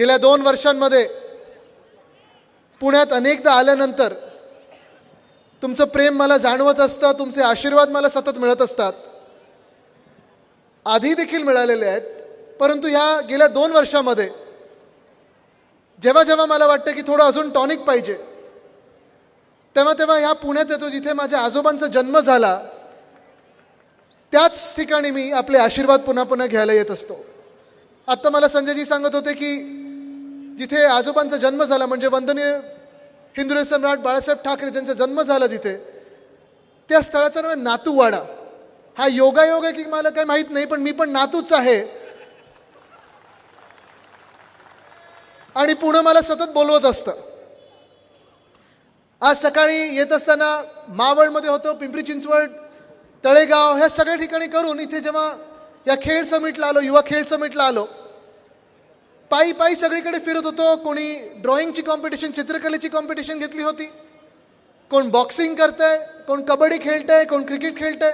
गेल्या 2 वर्षांमध्ये पुण्यात अनेकदा आल्यानंतर तुमचं प्रेम मला जाणवत असतं, तुमचे आशीर्वाद मला सतत मिळत असतात, आधी देखील मिळालेले आहेत. परंतु ह्या गेल्या 2 वर्षांमध्ये जेव्हा जेव्हा मला वाटतं की थोडं अजून टॉनिक पाहिजे, तेव्हा तेव्हा ह्या पुण्यात येतो जिथे माझ्या आजोबांचा जन्म झाला. त्याच ठिकाणी मी आपले आशीर्वाद पुन्हा पुन्हा घ्यायला येत असतो. आत्ता मला संजयजी सांगत होते की जिथे आजोबांचा जन्म झाला म्हणजे वंदनीय हिंदवी सम्राट बाळासाहेब ठाकरे ज्यांचा जन्म झाला जिथे, त्या स्थळाचं नाव नातूवाडा. हा योगायोग आहे की मला काही माहीत नाही, पण मी पण नातूच आहे. आणि पुणे मला सतत बोलवत असतं. आज सकाळी येत असताना मावळमध्ये होतो, पिंपरी चिंचवड, तळेगाव ह्या सगळ्या ठिकाणी करून इथे जेव्हा या खेळ समिटला आलो, युवा खेळ समिटला आलो, पायी पायी सगळीकडे फिरत होतो. कोणी ड्रॉइंगची कॉम्पिटिशन, चित्रकलेची कॉम्पिटिशन घेतली होती, कोण बॉक्सिंग करतंय, कोण कबड्डी खेळतंय, कोण क्रिकेट खेळतंय.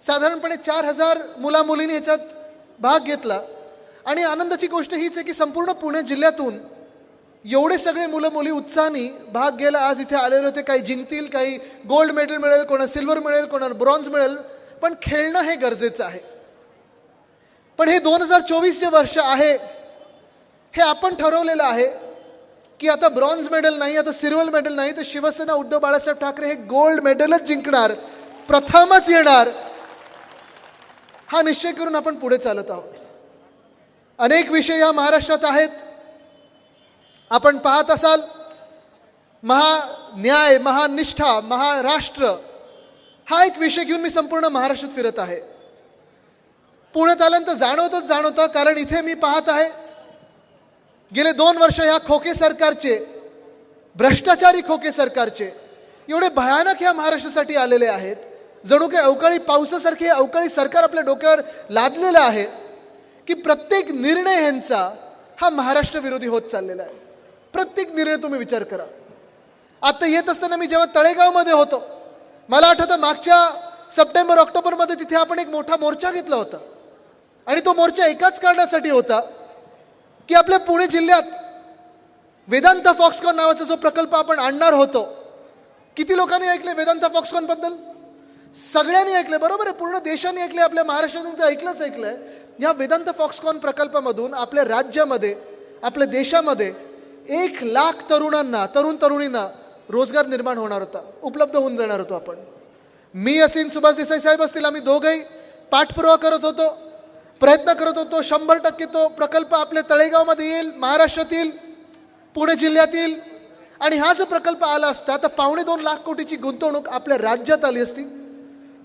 साधारणपणे 4000 मुला मुलींनी ह्याच्यात भाग घेतला. आणि आनंदाची गोष्ट हीच आहे की संपूर्ण पुणे जिल्ह्यातून एवढे सगळे मुलं मुली उत्साहाने भाग घ्यायला आज इथे आलेले होते. काही जिंकतील, काही गोल्ड मेडल मिळेल, कोणाला सिल्वर मिळेल, कोणाला ब्रॉन्झ मिळेल, पण खेळणं हे गरजेचं आहे. पण हे 2024 जे वर्ष आहे हे आपण ठरवलेलं आहे की आता ब्रॉन्झ मेडल नाही, आता सिल्वर मेडल नाही, तर शिवसेना उद्धव बाळासाहेब ठाकरे हे गोल्ड मेडलच जिंकणार, प्रथमच येणार, हा निश्चय करून आपण पुढे चालत आहोत. अनेक विषय या महाराष्ट्रात आहेत. आपण पाहत असाल महान्याय, महानिष्ठा, महाराष्ट्र हा एक विषय घेऊन मी संपूर्ण महाराष्ट्रात फिरत आहे. पुण्यात आल्यानंतर जाणवतं, कारण इथे मी पाहत आहे गेले 2 वर्ष ह्या खोके सरकारचे, भ्रष्टाचारी खोके सरकारचे एवढे भयानक ह्या महाराष्ट्रासाठी आलेले आहेत. जणू काही अवकाळी पावसासारखे हे अवकाळी सरकार आपल्या डोक्यावर लादलेलं आहे की प्रत्येक निर्णय ह्यांचा हा महाराष्ट्र विरोधी होत चाललेला आहे. प्रत्येक निर्णय तुम्ही विचार करा. आता येत असताना मी जेव्हा तळेगावमध्ये होतो, मला आठवतं मागच्या सप्टेंबर ऑक्टोबरमध्ये तिथे आपण एक मोठा मोर्चा घेतला होता. आणि तो मोर्चा एकाच कारणासाठी होता की आपल्या पुणे जिल्ह्यात वेदांत फॉक्सकॉन नावाचा जो प्रकल्प आपण आणणार होतो. किती लोकांनी ऐकले वेदांत फॉक्सकॉन बद्दल? सगळ्यांनी ऐकले, बरोबर आहे. पूर्ण देशाने ऐकले, आपल्या महाराष्ट्राने तर ऐकलंय. या वेदांत फॉक्सकॉन प्रकल्पामधून आपल्या राज्यामध्ये, आपल्या देशामध्ये 1 लाख तरुणांना, तरुणींना रोजगार निर्माण होणार होता, उपलब्ध होऊन देणार होतो आपण. मी असेल, सुभाष देसाई साहेब असतील, आम्ही दोघंही पाठपुरावा करत होतो, प्रयत्न करत होतो. 100% तो प्रकल्प आपल्या तळेगावमध्ये येईल, महाराष्ट्रात येईल, पुणे जिल्ह्यात येईल. आणि हा जो प्रकल्प आला असता तर 2.25 लाख कोटीची गुंतवणूक आपल्या राज्यात आली असती.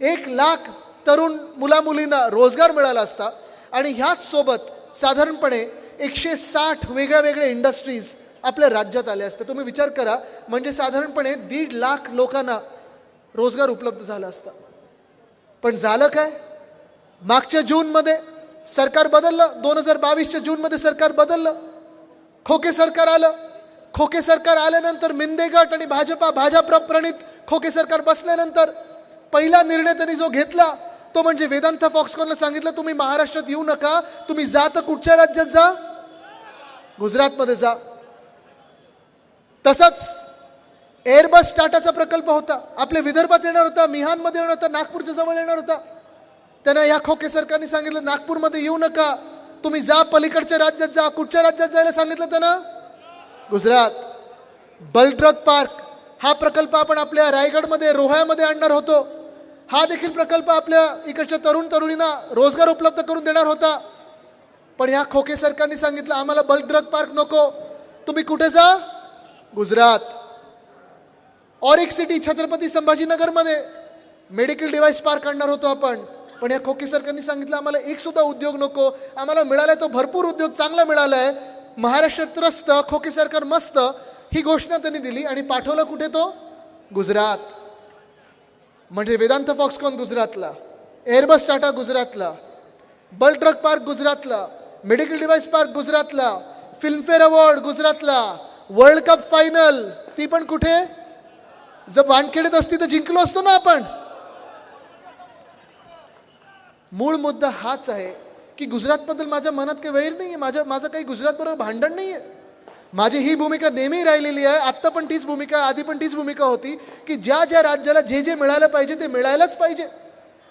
1 लाख तरुण मुलामुलींना रोजगार मिळाला असता. आणि ह्याच सोबत साधारणपणे 160 वेगळ्या इंडस्ट्रीज आपल्या राज्यात आल्या असत्या. तुम्ही विचार करा, म्हणजे साधारणपणे 1.5 लाख लोकांना रोजगार उपलब्ध झाला असता. पण झालं काय? मागच्या जूनमध्ये सरकार बदललं, 2022च्या जूनमध्ये सरकार बदललं, खोके सरकार आलं. खोके सरकार आल्यानंतर मिंदे गट आणि भाजपा प्रणित खोके सरकार बसल्यानंतर पहिला निर्णय त्यांनी जो घेतला तो म्हणजे वेदांत फॉक्सकॉनला सांगितलं, तुम्ही महाराष्ट्रात येऊ नका, तुम्ही जा तर कुठच्या राज्यात जा? गुजरातमध्ये जा. तसंच एअरबस टाटाचा प्रकल्प होता, आपल्या विदर्भात येणार होता, मिहानमध्ये येणार होता, नागपूरच्या जवळ येणार होता. त्यांना या खोके सरकारने सांगितलं नागपूरमध्ये येऊ नका, तुम्ही जा पलीकडच्या राज्यात जा. कुठच्या राज्यात जायला सांगितलं त्यांना? गुजरात. बलड्रग पार्क हा प्रकल्प आपण आपल्या रायगडमध्ये, रोह्यामध्ये आणणार होतो. हा देखील प्रकल्प आपल्या इकडच्या तरुणींना रोजगार उपलब्ध करून देणार होता. पण ह्या खोके सरकारने सांगितलं आम्हाला बलड्रग पार्क नको, तुम्ही कुठे जा? गुजरात. ऑरिक सिटी छत्रपती संभाजीनगरमध्ये मेडिकल डिव्हाइस पार्क आणणार होतो आपण, पण या खोके सरकारने सांगितलं आम्हाला एक सुद्धा उद्योग नको. आम्हाला मिळालाय तो भरपूर उद्योग, चांगला मिळालाय, महाराष्ट्र त्रस्त, खोके सरकार मस्त, ही घोषणा त्यांनी दिली आणि पाठवलं कुठे? तो गुजरात. म्हणजे वेदांत फॉक्सकॉन गुजरातला, एअरबस टाटा गुजरातला, बलड्रग पार्क गुजरातला, मेडिकल डिव्हाइस पार्क गुजरातला, फिल्मफेअर अवॉर्ड गुजरातला, वर्ल्ड कप फायनल ती पण कुठे? जर वानखेडेत असती तर जिंकलो असतो ना आपण. मूळ मुद्दा हाच आहे की गुजरातबद्दल माझ्या मनात काही वैर नाही आहे, माझं काही गुजरातबरोबर भांडण नाही आहे. माझी ही भूमिका नेहमी राहिलेली आहे, आत्ता पण तीच भूमिका, आधी पण तीच भूमिका होती की ज्या ज्या राज्याला जे जे मिळालं पाहिजे ते मिळायलाच पाहिजे.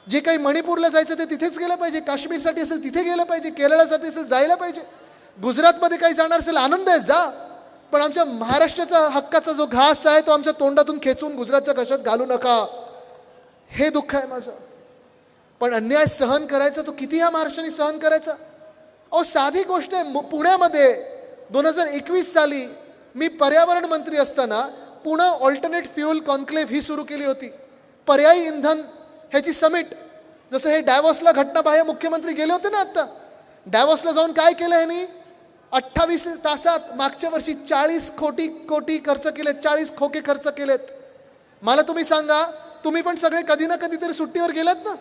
जे काही मणिपूरला जायचं ते तिथेच गेलं पाहिजे, काश्मीरसाठी असेल तिथे गेलं पाहिजे, केरळासाठी असेल जायला पाहिजे, गुजरातमध्ये काही जाणार असेल आनंद आहे जा, पण आमच्या महाराष्ट्राचा हक्काचा जो घास आहे तो आमच्या तोंडातून खेचून गुजरातच्या घशात घालू नका. हे दुःख आहे माझं. पण अन्याय सहन करायचा तो किती ह्या महाराष्ट्राने सहन करायचा. अहो साधी गोष्ट आहे, पुण्यामध्ये 2021 साली मी पर्यावरण मंत्री असताना पुणे ऑल्टरनेट फ्युअल कॉन्क्लेव्ह ही सुरू केली होती. पर्यायी इंधन ह्याची समिट. जसं हे डॅवॉसला घटनाबाह्य मुख्यमंत्री गेले होते ना आत्ता, डॅवॉसला जाऊन काय केलं ह्यांनी, 28 तासात मागच्या वर्षी 40 कोटी खर्च केलेत, 40 खोके खर्च केलेत. मला तुम्ही सांगा, तुम्ही पण सगळे कधी ना कधीतरी सुट्टीवर गेलात ना,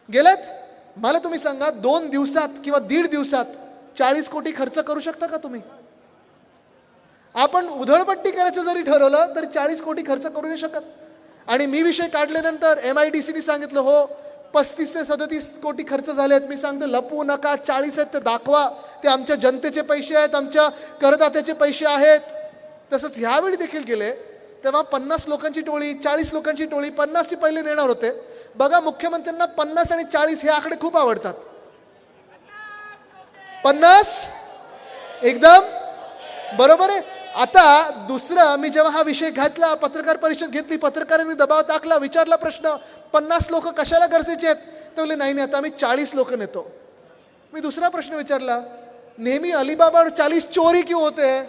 गेलात? मला तुम्ही सांगा 2 दिवसात किंवा 1.5 दिवसात 40 कोटी खर्च करू शकता का तुम्ही? आपण उधळपट्टी करायचं जरी ठरवलं तरी 40 कोटी खर्च करू नाही शकत. आणि मी विषय काढल्यानंतर MIDCने सांगितलं हो 35 ते 37 कोटी खर्च झाले आहेत. मी सांगतो लपवू नका, 40 आहेत ते दाखवा, ते आमच्या जनतेचे पैसे आहेत, आमच्या करदात्याचे पैसे आहेत. तसंच ह्यावेळी देखील गेले तेव्हा 50 लोकांची टोळी, 40 लोकांची टोळी, 50ची पहिले नेणार होते. बघा मुख्यमंत्र्यांना 50 आणि 40 हे आकडे खूप आवडतात. 50 एकदम बरोबर आहे. आता दुसरं, मी जेव्हा हा विषय घातला, पत्रकार परिषद घेतली, पत्रकारांनी दबाव टाकला, विचारला प्रश्न 50 लोक कशाला गरजेचे आहेत, तर बोलले नाही आता आम्ही 40 लोक नेतो. मी दुसरा प्रश्न विचारला, नेहमी अलिबाबा और 40 चोरी क्यों होते हैं?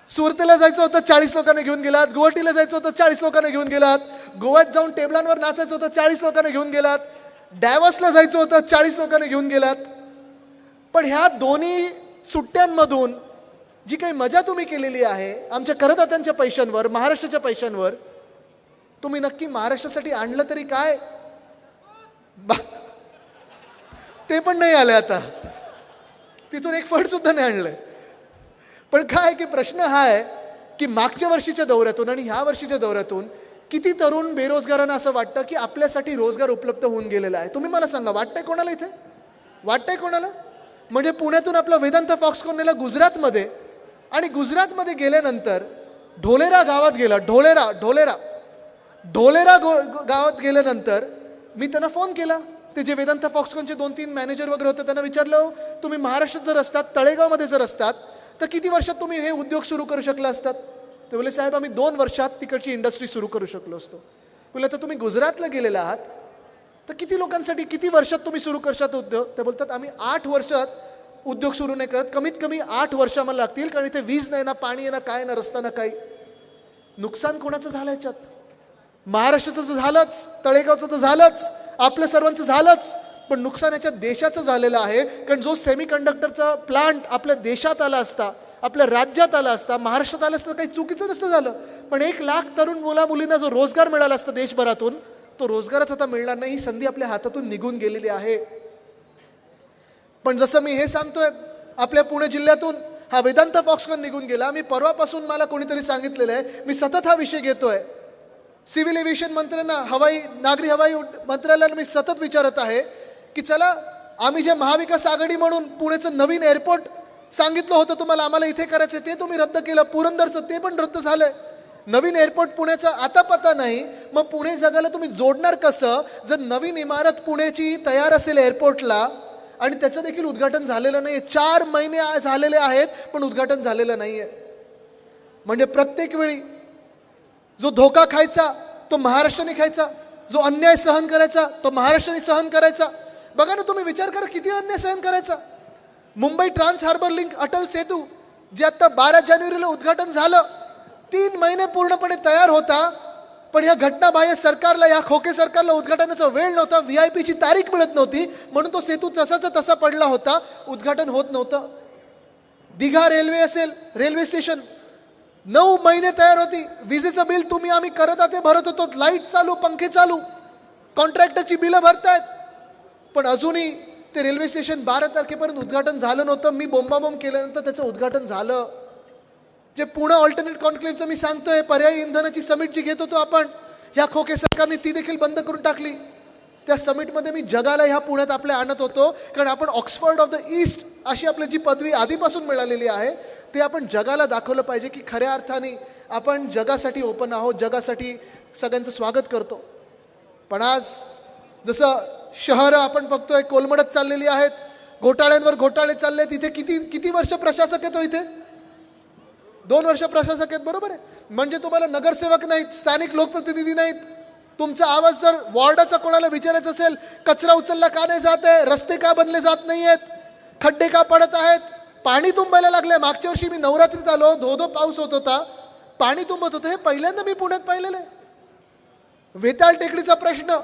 सुरतेला जायचं होतं 40 लोकांना घेऊन गेलात, गुवाहाटीला जायचं होतं 40 लोकांना घेऊन गेलात, गोव्यात जाऊन टेबलांवर नाचायचं होतं 40 लोकांना घेऊन गेलात, डॅवॉसला जायचं होतं 40 लोकांना घेऊन गेलात. पण ह्या दोन्ही सुट्ट्यांमधून जी काही मजा तुम्ही केलेली आहे आमच्या करदात्यांच्या पैशांवर, महाराष्ट्राच्या पैशांवर, तुम्ही नक्की महाराष्ट्रासाठी आणलं तरी काय? ते पण नाही आले, आता तिथून एक फंड सुद्धा नाही आणलंय. पण काय की प्रश्न हा आहे की मागच्या वर्षीच्या दौऱ्यातून आणि ह्या वर्षीच्या दौऱ्यातून किती तरुण बेरोजगारांना असं वाटतं की आपल्यासाठी रोजगार उपलब्ध होऊन गेलेला आहे. तुम्ही मला सांगा, वाटतंय कोणाला इथे? वाटतंय कोणाला? म्हणजे पुण्यातून आपला वेदांत फॉक्सकॉन नेला गुजरातमध्ये, आणि गुजरातमध्ये गेल्यानंतर ढोलेरा गावात गेला, ढोलेरा गावात गेल्यानंतर मी त्यांना फोन केला. ते जे वेदांत फॉक्सकॉनचे 2-3 मॅनेजर वगैरे होते त्यांना विचारलं, तुम्ही महाराष्ट्रात जर असतात, तळेगावमध्ये जर असतात, तर किती वर्षात तुम्ही हे उद्योग सुरू करू शकला असतात? ते बोलले साहेब आम्ही 2 वर्षात तिकडची इंडस्ट्री सुरू करू शकलो असतो. बोलले तर तुम्ही गुजरातला गेलेला आहात, तर किती लोकांसाठी किती वर्षात तुम्ही सुरू करशात उद्योग? ते बोलतात आम्ही 8 वर्षात उद्योग सुरू नाही करत, कमीत कमी 8 वर्ष आम्हाला लागतील, कारण इथे वीज नाही ना, पाणी आहे ना, काय ना, रस्ता ना काही. नुकसान कोणाचं झालं याच्यात? महाराष्ट्राचं तर झालंच, तळेगावचं तर झालंच, आपल्या सर्वांचं झालंच, पण नुकसान याच्या देशाचं झालेलं आहे. कारण जो सेमीकंडक्टरचा प्लांट आपल्या देशात आला असता, आपल्या राज्यात आला असता, महाराष्ट्रात आला असता, काही चुकीचं नसतं झालं. पण 1 लाख तरुण मुला-मुलींना जो रोजगार मिळाला असता देशभरातून, तो रोजगारच आता मिळणार नाही. ही संधी आपल्या हातातून निघून गेलेली आहे. पण जसं मी हे सांगतोय, आपल्या पुणे जिल्ह्यातून हा वेदांत फॉक्सकॉन निघून गेला. मी परवापासून मला कोणीतरी सांगितलेलं आहे, मी सतत हा विषय घेतोय. सिव्हिल एव्हिएशन मंत्र्यांना, नागरी हवाई मंत्र्याला मी सतत विचारत आहे की चला, आम्ही जे महाविकास आघाडी म्हणून पुण्याचं नवीन एअरपोर्ट सांगितलं होतं तुम्हाला, आम्हाला इथे करायचं, ते तुम्ही रद्द केलं. पुरंदरचं ते पण रद्द झालंय. नवीन एअरपोर्ट पुण्याचा आता पता नाही. मग पुणे जगाला तुम्ही जोडणार कसं जर नवीन इमारत पुण्याची तयार असेल एअरपोर्टला आणि त्याचं देखील उद्घाटन झालेलं नाही? 4 महिने झालेले आहेत पण उद्घाटन झालेलं नाहीये. म्हणजे प्रत्येक वेळी जो धोका खायचा तो महाराष्ट्राने खायचा, जो अन्याय सहन करायचा तो महाराष्ट्राने सहन करायचा. बघा ना, तुम्ही विचार करा किती अन्याय सहन करायचा. Mumbai trans harbour link Atal Setu जे आता 12 जानेवारीला उद्घाटन झालं, 3 महिने पूर्णपणे तयार होता, पण ह्या घटनाबाह्य सरकारला, या खोके सरकारला उद्घाटनाचा वेळ नव्हता, VIP ची तारीख मिळत नव्हती, म्हणून तो सेतू तसाचा तसा पडला होता, उद्घाटन होत नव्हतं. दिघा रेल्वे असेल, रेल्वे स्टेशन 9 महिने तयार होती. विजेचं बिल तुम्ही आम्ही करदाते भरत होतो, लाईट चालू, पंखे चालू, कॉन्ट्रॅक्टरची बिलं भरतायत, पण अजूनही ते रेल्वे स्टेशन 12 तारखेपर्यंत उद्घाटन झालं नव्हतं. मी बोंबाबोंब केल्यानंतर त्याचं उद्घाटन झालं. जे पुणे ऑल्टरनेट कॉन्क्लेव्हचं मी सांगतोय, पर्यायी इंधनाची समिट जी घेत होतो आपण, ह्या खोके सरकारने ती देखील बंद करून टाकली. त्या समिटमध्ये मी जगाला ह्या पुण्यात आपल्या आणत होतो, कारण आपण ऑक्सफर्ड ऑफ द ईस्ट अशी आपली जी पदवी आधीपासून मिळालेली आहे ते आपण जगाला दाखवलं पाहिजे की खऱ्या अर्थाने आपण जगासाठी ओपन आहोत, जगासाठी सगळ्यांचं स्वागत करतो. पण आज जसं शहरं आपण बघतोय कोलमडत चाललेली आहेत, घोटाळ्यांवर घोटाळे चालले, तिथे किती वर्ष प्रशासक येतो, इथे 2 वर्ष प्रशासक आहेत, बरोबर आहे. म्हणजे तुम्हाला नगरसेवक नाहीत, स्थानिक लोकप्रतिनिधी नाहीत. तुमचा आवाज जर वॉर्डाचा कोणाला विचारायचा असेल, कचरा उचलला का नाही जात आहे, रस्ते का बनले जात नाही आहेत, खड्डे का पडत आहेत, पाणी तुंबायला लागले. मागच्या वर्षी मी नवरात्रीत आलो, धो पाऊस होत होता, पाणी तुंबत होतं. हे पहिल्यांदा मी पुण्यात पाहिलेलं आहे. वेताळ टेकडीचा प्रश्न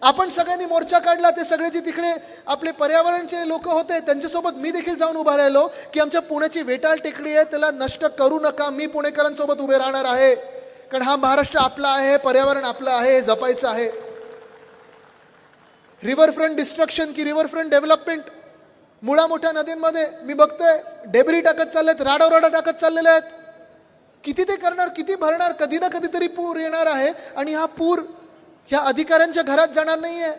आपण सगळ्यांनी मोर्चा काढला. ते सगळे जे तिकडे आपले पर्यावरणचे लोक होते त्यांच्यासोबत मी देखील जाऊन उभा राहिलो की आमच्या पुण्याची वेताळ टेकडी आहे, त्याला नष्ट करू नका. मी पुणेकरांसोबत उभे राहणार आहे, कारण हा महाराष्ट्र आपला आहे, पर्यावरण आपलं आहे, हे जपायचं आहे. रिव्हरफ्रंट डिस्ट्रक्शन की रिव्हरफ्रंट डेव्हलपमेंट, मुळा मोठ्या नद्यांमध्ये मी बघतोय डेब्री टाकत चाललेत, राडावराडा टाकत चाललेले आहेत. किती ते करणार, किती भरणार, कधी ना कधीतरी पूर येणार आहे. आणि हा पूर ह्या अधिकाऱ्यांच्या घरात जाणार नाहीये,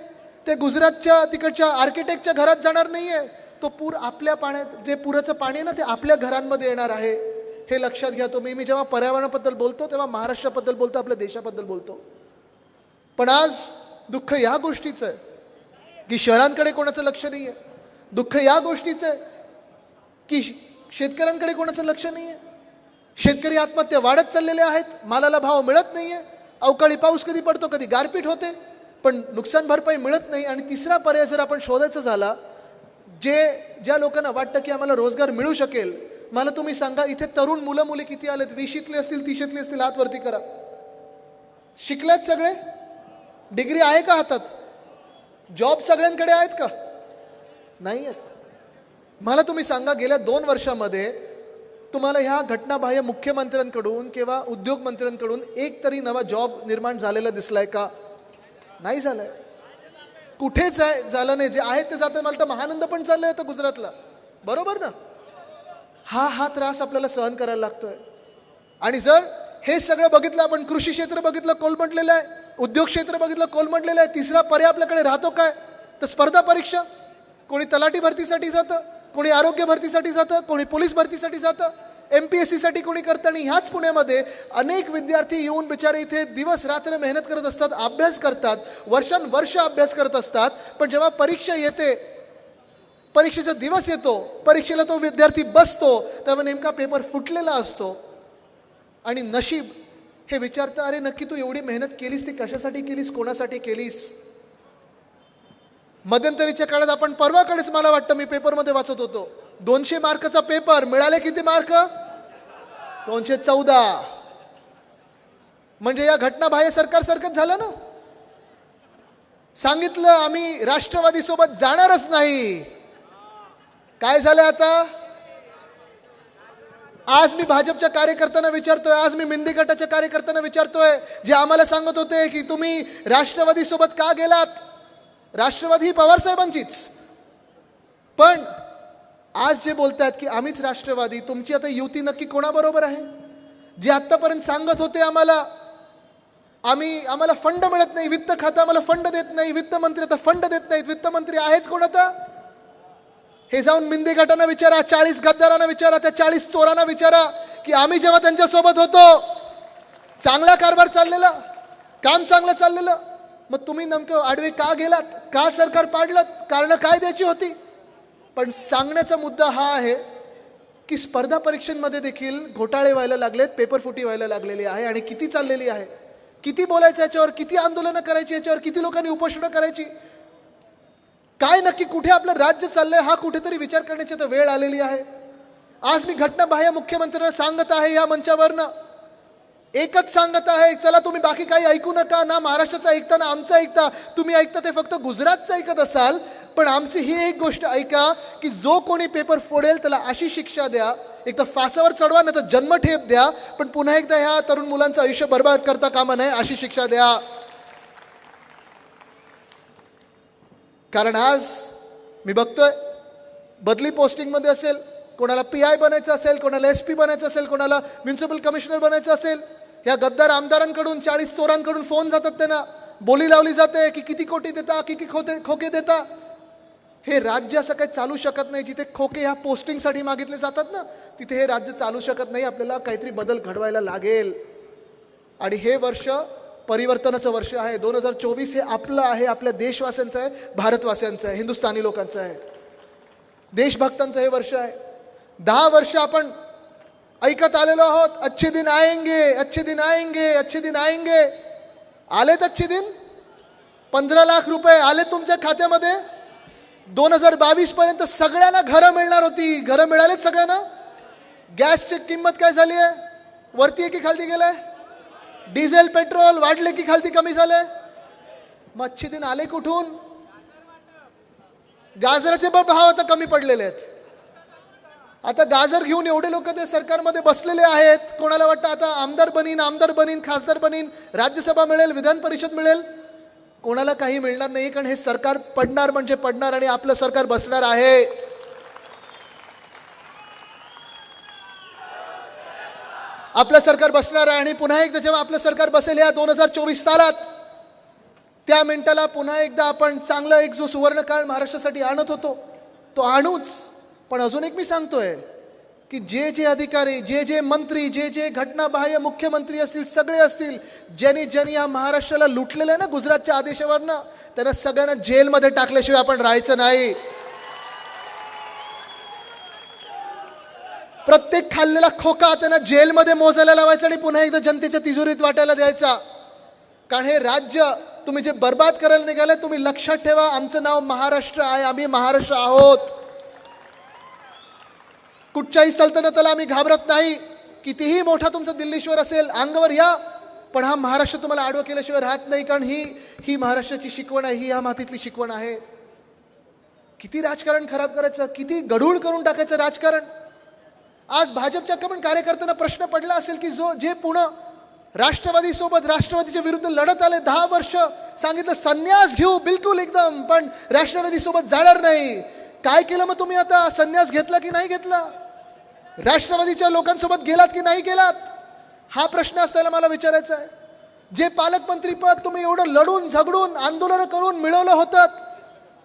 ते गुजरातच्या तिकडच्या आर्किटेक्टच्या घरात जाणार नाहीये. तो पूर आपल्या पाण्यात, जे पुराचं पाणी आहे ना, ते आपल्या घरांमध्ये येणार आहे. हे लक्षात घ्या तुम्ही. मी जेव्हा पर्यावरणाबद्दल बोलतो तेव्हा महाराष्ट्राबद्दल बोलतो, आपल्या देशाबद्दल बोलतो. पण आज दुःख या गोष्टीचं आहे की शहरांकडे कोणाचं लक्ष नाही आहे. दुःख या गोष्टीचं आहे की शेतकऱ्यांकडे कोणाचं लक्ष नाही आहे. शेतकरी आत्महत्या वाढत चाललेल्या आहेत, मालाला भाव मिळत नाहीये, अवकाळी पाऊस कधी पडतो, कधी गारपीट होते, पण नुकसान भरपाई मिळत नाही. आणि तिसरा पर्याय जर आपण शोधायचा झाला, ज्या लोकांना वाटतं की आम्हाला रोजगार मिळू शकेल, मला तुम्ही सांगा इथे तरुण मुलं मुली किती आलेत? 20शीतले असतील, 30शीतले असतील, हात वरती करा. शिकलेत सगळे? डिग्री आहे का हातात? जॉब सगळ्यांकडे आहेत का? नाही आहेत. मला तुम्ही सांगा गेल्या 2 वर्षामध्ये तुम्हाला ह्या घटनाबाह्य मुख्यमंत्र्यांकडून किंवा उद्योग मंत्र्यांकडून एक तरी नवा जॉब निर्माण झालेला दिसलाय का? नाही झालाय, कुठेच झालं नाही. जे आहे ते जातं. मला तर महानंद पण चाललंय आता गुजरातला, बरोबर ना? हा त्रास आपल्याला सहन करायला लागतोय. आणि जर हे सगळं बघितलं आपण, कृषी क्षेत्र बघितलं कोलमडलेलं आहे, उद्योग क्षेत्र बघितलं कोलमडलेलं आहे, तिसरा पर्याय आपल्याकडे राहतो काय? तर स्पर्धा परीक्षा. कोणी तलाठी भरतीसाठी जातं, कोणी आरोग्य भरतीसाठी जातं, कोणी पोलीस भरतीसाठी जातं, MPSC साठी कोणी करतं. आणि ह्याच पुण्यामध्ये अनेक विद्यार्थी येऊन बिचारे इथे दिवस रात्र मेहनत करत असतात, अभ्यास करतात, वर्षानुवर्ष अभ्यास करत असतात. पण जेव्हा परीक्षा येते, परीक्षेचा दिवस येतो, परीक्षेला तो विद्यार्थी बसतो, तेव्हा नेमका पेपर फुटलेला असतो. आणि नशीब हे विचारतं, अरे नक्की तू एवढी मेहनत केलीस, ती कशासाठी केलीस, कोणासाठी केलीस? मध्यंतरीच्या काळात आपण परवाकडेच मला वाटतं मी पेपरमध्ये वाचत होतो, 200 मार्काचा पेपर, मिळाले किती मार्क? 214. म्हणजे या घटनाबाह्य सरकारसारखंच झालं ना. सांगितलं आम्ही राष्ट्रवादी सोबत जाणारच नाही. काय झालं आता? आज मी भाजपच्या कार्यकर्त्यांना विचारतोय, आज मी मिंदी गटाच्या कार्यकर्त्यांना विचारतोय, जे आम्हाला सांगत होते की तुम्ही राष्ट्रवादी सोबत का गेलात? राष्ट्रवादी ही पवार साहेबांचीच. पण आज जे बोलतात की आम्हीच राष्ट्रवादी, तुमची आता युती नक्की कोणाबरोबर आहे? जे आतापर्यंत सांगत होते आम्हाला फंड मिळत नाही, वित्त खातं आम्हाला फंड देत नाही, वित्तमंत्री आता फंड देत नाहीत, वित्तमंत्री आहेत कोण आता? हे जाऊन मिंदी गटांना विचारा, 40 गद्दारांना विचारा, त्या 40 चोरांना विचारा की आम्ही जेव्हा त्यांच्या सोबत होतो चांगला कारभार चाललेला, काम चांगलं चाललेलं, मग तुम्ही नेमकं आडवे का गेलात? का सरकार पाडलं? कारण काय द्यायची होती? पण सांगण्याचा मुद्दा हा आहे की स्पर्धा परीक्षांमध्ये देखील घोटाळे व्हायला लागलेत, पेपर फुटी व्हायला लागलेली आहे. आणि किती चाललेली आहे, किती बोलायचं याच्यावर, किती आंदोलनं करायची याच्यावर, किती लोकांनी उपोषणं करायची, काय नक्की कुठे आपलं राज्य चाललंय हा कुठेतरी विचार करण्याची तर वेळ आलेली आहे. आज मी घटनाबाह्य मुख्यमंत्र्यांना सांगत आहे या मंचावरनं, एकच सांगत आहे, चला तुम्ही बाकी काही ऐकू नका, ना महाराष्ट्राचं ऐकता ना आमचं ऐकता. तुम्ही ऐकता ते फक्त गुजरातचं ऐकत असाल, पण आमची ही एक गोष्ट ऐका की जो कोणी पेपर फोडेल त्याला अशी शिक्षा द्या, एक तर फासावर चढवा, नाही तर जन्मठेप द्या, पण पुन्हा एकदा ह्या तरुण मुलांचं आयुष्य बर्बाद करता कामा नये, अशी शिक्षा द्या. कारण आज मी बघतोय बदली पोस्टिंगमध्ये असेल, कोणाला PI बनायचं असेल, कोणाला SP बनायचं असेल, कोणाला म्युन्सिपल कमिशनर बनायचं असेल, या गद्दार आमदारांकडून 40 चोरांकडून फोन जातात त्यांना, बोली लावली जाते की किती कोटी देता, किती खोके देता. हे राज्य असं काही चालू शकत नाही. जिथे खोके ह्या पोस्टिंगसाठी मागितले जातात ना, तिथे हे राज्य चालू शकत नाही. आपल्याला काहीतरी बदल घडवायला लागेल. आणि हे वर्ष परिवर्तनाचं वर्ष आहे. 2024 हे आपलं आहे, आपल्या देशवासियांचं आहे, भारतवासियांचं आहे, हिंदुस्थानी लोकांचं आहे, देशभक्तांचं हे वर्ष आहे. 10 वर्ष आपण ऐकत आलेलो आहोत, अच्छे दिन आएंगे, अच्छे दिन आएंगे, अच्छे दिन आएंगे. आलेत अच्छे दिन. 15 लाख रुपये आले तुमच्या खात्यामध्ये. 2022 पर्यंत सगळ्यांना घरं मिळणार होती. घरं मिळालेत सगळ्यांना. गॅसची किंमत काय झाली आहे? वरती आहे की खालती गेलाय? डिझेल पेट्रोल वाढले की खालती कमी झाले? मग अच्छे दिन आले कुठून? गाजराचे भाव आता कमी पडलेले आहेत. आता गाजर घेऊन एवढे लोक ते सरकारमध्ये बसलेले आहेत. कोणाला वाटतं आता आमदार बनीन, खासदार बनीन, राज्यसभा मिळेल, विधान परिषद मिळेल. कोणाला काही मिळणार नाही, कारण हे सरकार पडणार म्हणजे पडणार आणि आपलं सरकार बसणार आहे. आपलं सरकार बसणार आहे. आणि पुन्हा एकदा जेव्हा आपलं सरकार बसेल या 2024 सालात, त्या मिनिटाला पुन्हा एकदा आपण चांगला एक जो सुवर्णकाळ महाराष्ट्रासाठी आणत होतो तो आणूच. पण अजून एक मी सांगतोय की जे जे अधिकारी, जे जे मंत्री, जे जे घटनाबाह्य मुख्यमंत्री असतील, सगळे असतील, ज्यांनी या महाराष्ट्राला लुटलेलं आहे ना गुजरातच्या आदेशावरनं, त्यांना सगळ्यांना जेलमध्ये टाकल्याशिवाय आपण राहायचं नाही. प्रत्येक खाल्लेला खोका त्यांना जेलमध्ये मोजायला लावायचा आणि पुन्हा एकदा जनतेच्या तिजोरीत वाटायला द्यायचा. कारण हे राज्य तुम्ही जे बर्बाद करायला निघाले, तुम्ही लक्षात ठेवा, आमचं नाव महाराष्ट्र आहे, आम्ही महाराष्ट्र आहोत. कुठच्याही सल्तनताला आम्ही घाबरत नाही. कितीही मोठा तुमचा दिल्लीश्वर असेल, अंगावर या, पण हा महाराष्ट्र तुम्हाला आडवं केल्याशिवाय राहत नाही. कारण ही महाराष्ट्राची शिकवण आहे, ही या मातीतली शिकवण आहे. किती राजकारण खराब करायचं, किती गढूळ करून टाकायचं राजकारण. आज भाजपच्या पण कार्यकर्त्यांना प्रश्न पडला असेल की जे पुणे राष्ट्रवादी सोबत, राष्ट्रवादीच्या विरुद्ध लढत आले, 10 वर्ष सांगितलं संन्यास घेऊ बिलकुल एकदम, पण राष्ट्रवादी सोबत जाणार नाही. काय केलं मग तुम्ही? आता संन्यास घेतला की नाही घेतला? राष्ट्रवादीच्या लोकांसोबत गेलात की नाही गेलात? हा प्रश्न असताना मला विचारायचा आहे. जे पालकमंत्री पद तुम्ही एवढं लढून झगडून आंदोलन करून मिळवलं होतं,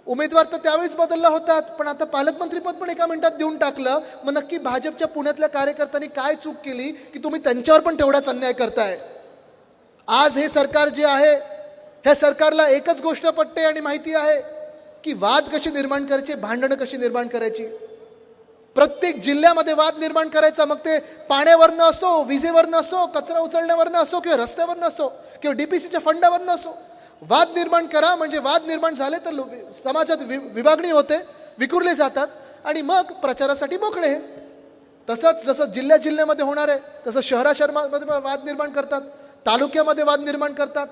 उमेदवार तर त्यावेळीच बदलला होतात, पण आता पालकमंत्री पद पण एका मिनिटात देऊन टाकलं. मग नक्की भाजपच्या पुण्यातल्या कार्यकर्त्यांनी काय चूक केली की तुम्ही त्यांच्यावर पण तेवढाच अन्याय करताय? आज हे सरकार जे आहे, ह्या सरकारला एकच गोष्ट पटते आणि माहिती आहे की वाद कशी निर्माण करायचे, भांडणं कशी निर्माण करायची. प्रत्येक जिल्ह्यामध्ये वाद निर्माण करायचा. मग ते पाण्यावरनं असो, विजेवरनं असो, कचरा उचलण्यावरनं असो, किंवा रस्त्यावरनं असो, किंवा डीपीसीच्या फंडावरनं असो. वाद निर्माण करा. म्हणजे वाद निर्माण झाले तर समाजात विभागणी होते, विखुरले जातात आणि मग प्रचारासाठी मोकळे. तसंच जसं जिल्ह्यामध्ये होणार आहे, तसं शहरामध्ये वाद निर्माण करतात, तालुक्यामध्ये वाद निर्माण करतात,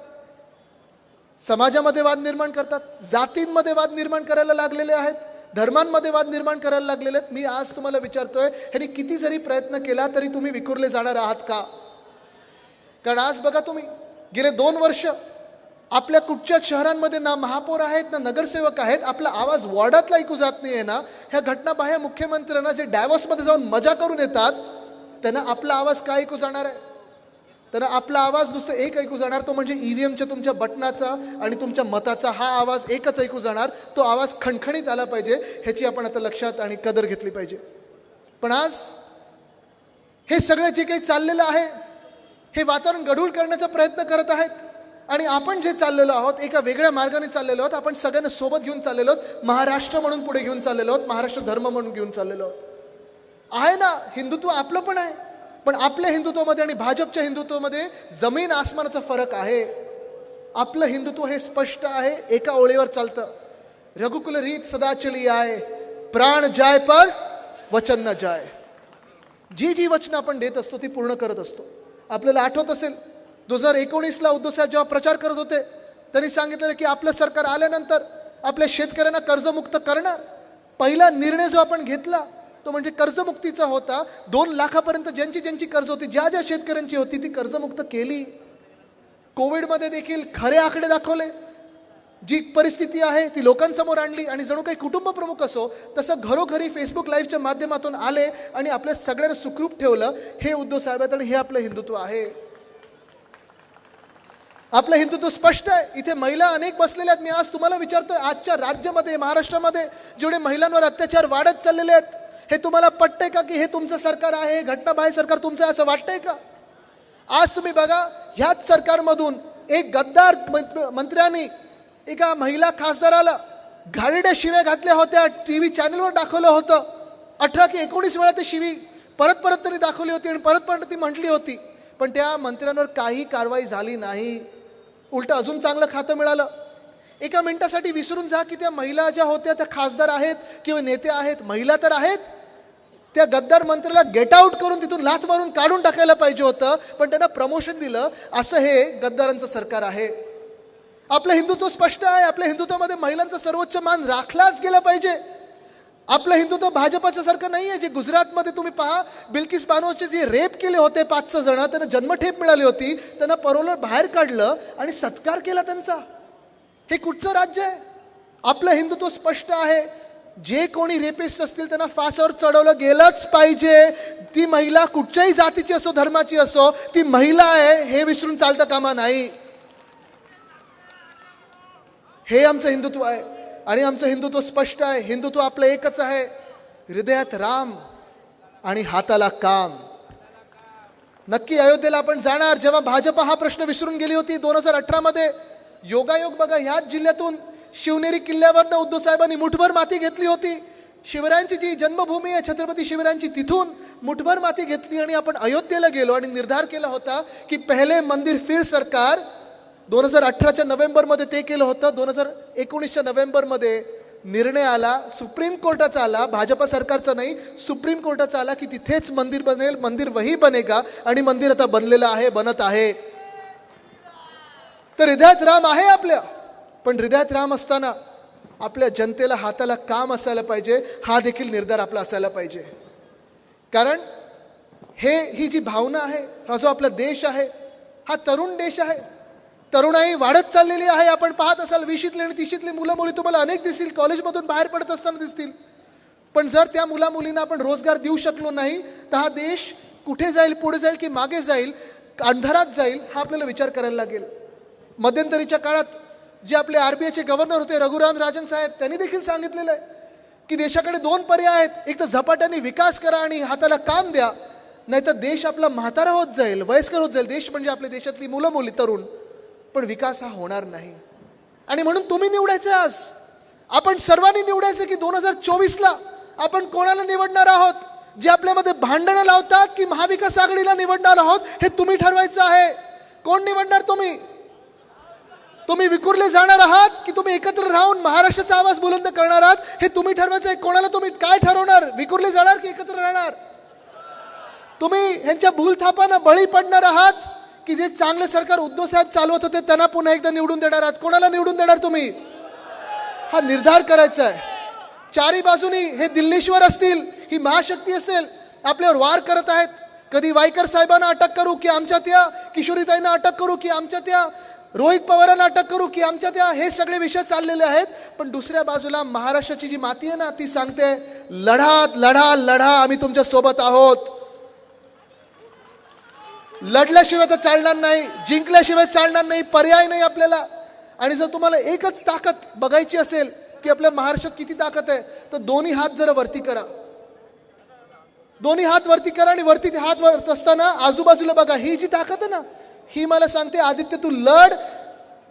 समाजामध्ये वाद निर्माण करतात, जातींमध्ये वाद निर्माण करायला लागलेले आहेत, धर्मांमध्ये वाद निर्माण करायला लागलेले आहेत. मी आज तुम्हाला विचारतोय, ह्यांनी किती जरी प्रयत्न केला तरी तुम्ही विखुरले जाणार आहात का? कारण आज बघा, तुम्ही गेले 2 वर्ष आपल्या कुठच्याच शहरांमध्ये ना महापौर आहेत, ना नगरसेवक आहेत. आपला आवाज वॉर्डातला ऐकू जात नाहीये ना. ह्या घटनाबाह्य मुख्यमंत्र्यांना जे डायव्हर्समध्ये जाऊन मजा करून येतात, त्यांना आपला आवाज काय ऐकू जाणार आहे? तर आपला आवाज नुसतं एक ऐकू जाणार, तो म्हणजे ईव्हीएमच्या तुमच्या बटनाचा आणि तुमच्या मताचा हा आवाज एकच ऐकू जाणार. तो आवाज खणखणीत आला पाहिजे, ह्याची आपण आता लक्षात आणि कदर घेतली पाहिजे. पण आज हे सगळं जे काही चाललेलं आहे, हे वातावरण गढूळ करण्याचा प्रयत्न करत आहेत. आणि आपण जे चाललेलो आहोत, एका वेगळ्या मार्गाने चाललेलो आहोत. आपण सगळ्यांना सोबत घेऊन चाललेलो आहोत, महाराष्ट्र म्हणून पुढे घेऊन चाललेलो आहोत, महाराष्ट्र धर्म म्हणून घेऊन चाललेलो आहोत. आहे ना, हिंदुत्व आपलं पण आहे, पण आपल्या हिंदुत्वामध्ये आणि भाजपच्या हिंदुत्वामध्ये जमीन आसमानाचा फरक आहे. आपलं हिंदुत्व हे स्पष्ट आहे, एका ओळीवर चालतं. रघुकुल रीत सदा चली आए, प्राण जाय पर वचन न जाय. जी वचनं आपण देत असतो ती पूर्ण करत असतो. आपल्याला आठवत असेल 2019ला उद्धव साहेब जेव्हा प्रचार करत होते, त्यांनी सांगितलेलं की आपलं सरकार आल्यानंतर आपल्या शेतकऱ्यांना कर्जमुक्त करणार. पहिला निर्णय जो आपण घेतला तो म्हणजे कर्जमुक्तीचा होता. 2 लाखापर्यंत ज्यांची कर्ज होती, ज्या शेतकऱ्यांची होती, ती कर्जमुक्त केली. कोविडमध्ये देखील खरे आकडे दाखवले. जी परिस्थिती आहे ती लोकांसमोर आणली आणि जणू काही कुटुंब प्रमुख असो तसं घरोघरी फेसबुक लाईव्हच्या माध्यमातून आले आणि आपल्या सगळ्यांना सुखरूप ठेवलं. हे उद्धव साहेब आहेत आणि हे आपलं हिंदुत्व आहे. आपलं हिंदुत्व स्पष्ट आहे. इथे महिला अनेक बसलेल्या आहेत. मी आज तुम्हाला विचारतोय, आजच्या राज्यामध्ये महाराष्ट्रामध्ये जेवढे महिलांवर अत्याचार वाढत चाललेले आहेत, हे तुम्हाला पटतंय का की हे तुमचं सरकार आहे, घटनाबाह्य सरकार तुमचं आहे, असं वाटतंय का? आज तुम्ही बघा, ह्याच सरकारमधून एक गद्दार मंत्र्यांनी एका महिला खासदाराला घाणेरड्या शिव्या घातल्या होत्या. टीव्ही चॅनलवर दाखवलं होतं. 18 की 19 वेळा ती शिवी परत परत तरी दाखवली होती आणि परत परत ती म्हटली होती. पण त्या मंत्र्यांवर काही कारवाई झाली नाही. उलट अजून चांगलं खातं मिळालं. एका मिनिटासाठी विसरून जा की त्या महिला ज्या होत्या त्या खासदार आहेत किंवा नेते आहेत, महिला तर आहेत. त्या गद्दार मंत्र्याला गेट आउट करून तिथून लाथ मारून काढून टाकायला पाहिजे होतं, पण त्यांना प्रमोशन दिलं. असं हे गद्दारांचं सरकार आहे. आपलं हिंदुत्व स्पष्ट आहे. आपल्या हिंदुत्वामध्ये महिलांचा सर्वोच्च मान राखलाच गेला पाहिजे. आपलं हिंदुत्व भाजपाचं सारखं नाही आहे. जे गुजरातमध्ये तुम्ही पहा, बिल्किस बानोचे जे रेप केले होते 5-6 जण, त्यांना जन्मठेप मिळाली होती, त्यांना परोलं बाहेर काढलं आणि सत्कार केला त्यांचा. हे कुठचं राज्य आहे? आपलं हिंदुत्व स्पष्ट आहे. जे कोणी रेपिस्ट असतील त्यांना फासावर चढवलं गेलंच पाहिजे. ती महिला कुठच्याही जातीची असो, धर्माची असो, ती महिला आहे हे विसरून चालता कामा नाही. हे आमचं हिंदुत्व आहे आणि आमचं हिंदुत्व स्पष्ट आहे. हिंदुत्व आपलं एकच आहे, हृदयात राम आणि हाताला काम. नक्की अयोध्येला आपण जाणार. जेव्हा भाजपा हा प्रश्न विसरून गेली होती 2018 मध्ये, योगायोग बघा, ह्याच जिल्ह्यातून शिवनेरी किल्ल्यावरनं उद्धव साहेबांनी मुठभर माती घेतली होती. शिवरायांची जी जन्मभूमी आहे छत्रपती शिवरायांची, तिथून मुठभर माती घेतली आणि आपण अयोध्येला गेलो आणि निर्धार केला होता की पहिले मंदिर फिर सरकार. 2018च्या नोव्हेंबरमध्ये ते केलं होतं. 2019च्या नोव्हेंबरमध्ये निर्णय आला, सुप्रीम कोर्टाचा आला, भाजपा सरकारचा नाही, सुप्रीम कोर्टाचा आला की तिथेच मंदिर बनेल. मंदिर वही बनेगा आणि मंदिर आता बनलेलं आहे, बनत आहे. तर हृदयात राम आहे आपल्या, पण हृदयात राम असताना आपल्या जनतेला हाताला काम असायला पाहिजे. हा देखील निर्धार आपला असायला पाहिजे. कारण ही जी भावना आहे, हा जो आपला देश आहे, हा तरुण देश आहे. तरुणाई वाढत चाललेली आहे. आपण पाहत असाल 20शीतली आणि 30शीतली मुलं मुली तुम्हाला अनेक दिसतील, कॉलेजमधून बाहेर पडत असताना दिसतील. पण जर त्या मुला मुलींना आपण रोजगार देऊ शकलो नाही तर हा देश कुठे जाईल, पुढे जाईल की मागे जाईल, अंधारात जाईल, हा आपल्याला विचार करायला लागेल. मध्यंतरीच्या काळात जे आपले RBIचे गव्हर्नर होते रघुराम राजन साहेब, त्यांनी देखील सांगितलेलं आहे की देशाकडे 2 पर्याय आहेत. एक तर झपाट्याने विकास करा आणि हाताला काम द्या, नाहीतर देश आपला म्हातारा होत जाईल, वयस्कर होत जाईल. देश म्हणजे आपल्या देशातली मुलं मुली, तरुण, पण विकास हा होणार नाही. आणि म्हणून तुम्ही निवडायचं. आज आपण सर्वांनी निवडायचं की 2024ला आपण कोणाला निवडणार आहोत. जे आपल्यामध्ये भांडणं लावतात की महाविकास आघाडीला निवडणार आहोत, हे तुम्ही ठरवायचं आहे. कोण निवडणार? तुम्ही विखुरले जाणार आहात की तुम्ही एकत्र राहून महाराष्ट्राचा आवाज बुलंद करणार आहात, हे तुम्ही ठरवायचं आहे. कोणाला तुम्ही काय ठरवणार? विखुरले जाणार की एकत्र राहणार? तुम्ही ह्यांच्या भूलथापांना बळी पडणार आहात की जे चांगलं सरकार उद्धव साहेब चालवत होते त्यांना पुन्हा एकदा निवडून देणार आहात? कोणाला निवडून देणार तुम्ही? हा निर्धार करायचा आहे. चारी बाजूनी हे दिल्लीश्वर असतील, ही महाशक्ती असेल, आपल्यावर वार करत आहेत. कधी वाईकर साहेबांना अटक करू की आमच्या त्या किशोरीताईंना अटक करू की आमच्या त्या रोहित पवारांना अटक करू की आमच्या त्या, हे सगळे विषय चाललेले आहेत. पण दुसऱ्या बाजूला महाराष्ट्राची जी माती आहे ना, ती सांगते लढा लढा लढा, आम्ही तुमच्या सोबत आहोत. लढल्याशिवाय तर चालणार नाही, जिंकल्याशिवाय चालणार नाही, पर्याय नाही आपल्याला. आणि जर तुम्हाला एकच ताकद बघायची असेल की आपल्या महाराष्ट्रात किती ताकद आहे, तर दोन्ही हात जरा वरती करा. दोन्ही हात वरती करा आणि वरती हात वरत असताना आजूबाजूला बघा. ही जी ताकद आहे ना, ही मला सांगते आदित्य तू लढ.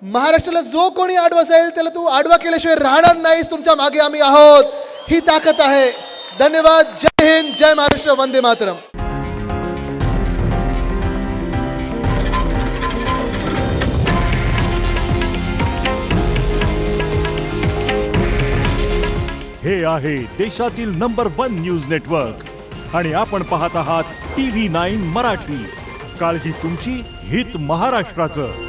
महाराष्ट्राला जो कोणी आडवा जाईल त्याला तू आडवा केल्याशिवाय राहणार नाहीस. तुमच्या मागे आम्ही आहोत. ही ताकद आहे. धन्यवाद. जय हिंद, जय महाराष्ट्र, वंदे मातरम. हे आहे देशातील नंबर 1 न्यूज नेटवर्क आणि आपण पाहत आहात TV9 मराठी. काळजी तुमची, हित महाराष्ट्राचं.